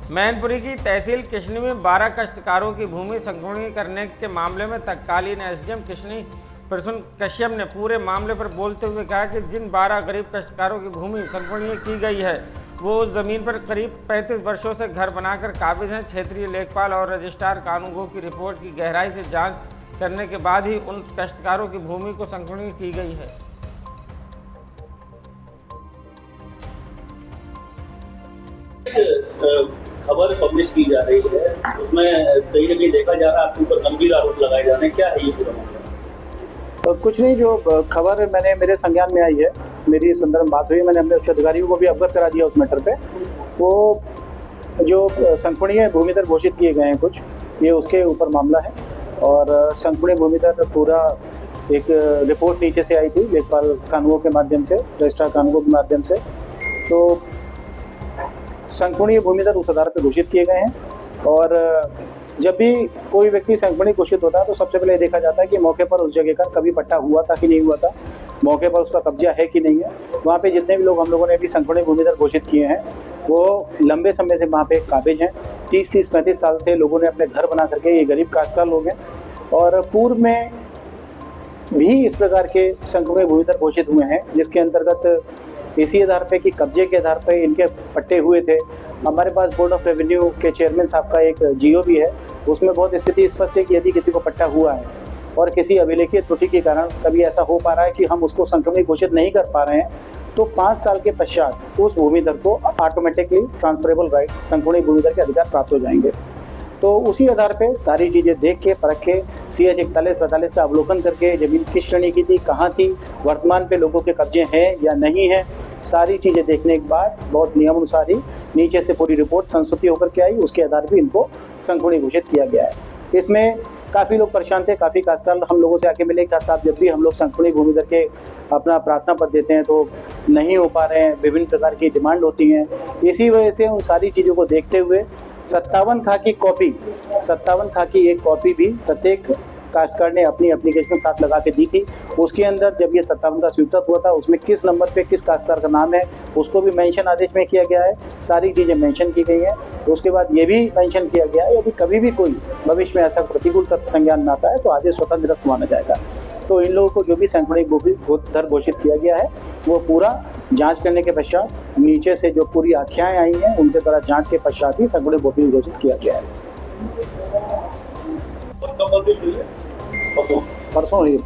मैनपुरी की तहसील किशनी में 12 काश्तकारों की भूमि संकुचित करने के मामले में तत्कालीन एसडीएम किशनी प्रसून कश्यप ने पूरे मामले पर बोलते हुए कहा कि जिन 12 गरीब काश्तकारों की भूमि संकुचित की गई है वो उस जमीन पर करीब 35 वर्षों से घर बनाकर काबिज हैं। क्षेत्रीय लेखपाल और रजिस्ट्रार कानूनगो की रिपोर्ट की गहराई से जांच करने के बाद ही उन काश्तकारों की भूमि को संकुचित की गई है। खबर पब्लिश की जा रही है, उसमें कहीं ना कहीं देखा जा रहा है आपके ऊपर गंभीर आरोप लगाए जा रहे हैं, क्या है ये पूरा मामला? तो कुछ नहीं, जो खबर मेरे संज्ञान में आई है, मेरी संदर्भ में बात हुई, मैंने अपने उच्च अधिकारियों को भी अवगत करा दिया उस मैटर पे। वो जो संकुचित भूमिदर घोषित किए गए हैं कुछ, ये उसके ऊपर मामला है। और संकुचित भूमिदर पूरा एक रिपोर्ट नीचे से आई थी लेखपाल कानूनगो के माध्यम से, रजिस्ट्रार कानूनगो के माध्यम से। तो संकुचित भूमिदर उस आधार पर घोषित किए गए हैं। और जब भी कोई व्यक्ति संकुचित घोषित होता है तो सबसे पहले देखा जाता है कि मौके पर उस जगह का कभी पट्टा हुआ था कि नहीं हुआ था, मौके पर उसका कब्जा है कि नहीं है। वहाँ पे जितने भी लोग हम लोगों ने अभी संकुचित भूमिदर घोषित किए हैं वो लंबे समय से वहाँ पे काबिज हैं। 30-35 साल से लोगों ने अपने घर बना करके, ये गरीब काश्तकार लोग हैं। और पूर्व में भी इस प्रकार के संकुचित भूमिदर घोषित हुए हैं, जिसके अंतर्गत इसी आधार पे कि कब्जे के आधार पे इनके पट्टे हुए थे। हमारे पास बोर्ड ऑफ रेवेन्यू के चेयरमैन साहब का एक जीओ भी है, उसमें बहुत स्थिति स्पष्ट है कि यदि किसी को पट्टा हुआ है और किसी अभिलेखीय त्रुटि के कारण कभी ऐसा हो पा रहा है कि हम उसको संकुचित घोषित नहीं कर पा रहे हैं, तो 5 साल के पश्चात उस भूमिदर को ऑटोमेटिकली ट्रांसफरेबल राइट, संकुचित भूमिदर के अधिकार प्राप्त हो जाएंगे। तो उसी आधार पे सारी चीज़ें देख के परख के CH 41-42 का अवलोकन करके जमीन किस श्रेणी की थी, कहाँ थी, वर्तमान पे लोगों के कब्जे हैं या नहीं है, सारी चीज़ें देखने के बाद बहुत नियमानुसार ही नीचे से पूरी रिपोर्ट संस्तुति होकर के आई, उसके आधार पर इनको संकुचित घोषित किया गया है। इसमें काफ़ी लोग परेशान थे, काफ़ी काश्तकार हम लोगों से आके मिले कि साहब जब भी हम लोग संकुचित भूमिदर के अपना प्रार्थना पत्र देते हैं तो नहीं हो पा रहे हैं, विभिन्न प्रकार की डिमांड होती हैं। इसी वजह से उन सारी चीज़ों को देखते हुए 57 खा की एक कॉपी भी प्रत्येक काश्तकार ने अपनी एप्लीकेशन में साथ लगा के दी थी। उसके अंदर जब ये 57 का स्वीकृत हुआ था, उसमें किस नंबर पे किस काश्तकार का नाम है उसको भी मेंशन आदेश में किया गया है, सारी चीज़ें मेंशन की गई हैं। उसके बाद ये भी मेंशन किया गया है यदि कभी भी कोई भविष्य में ऐसा प्रतिकूल तथ्य संज्ञान में आता है तो आदेश स्वतः निरस्त माना जाएगा। तो इन लोगों को जो भी संकुचित भूमिदर घोषित किया गया है वो पूरा जांच करने के पश्चात, नीचे से जो पूरी आख्याएं आई हैं उनके द्वारा जांच के पश्चात ही संकुचित भूमिदर घोषित किया गया है। परसों हुई।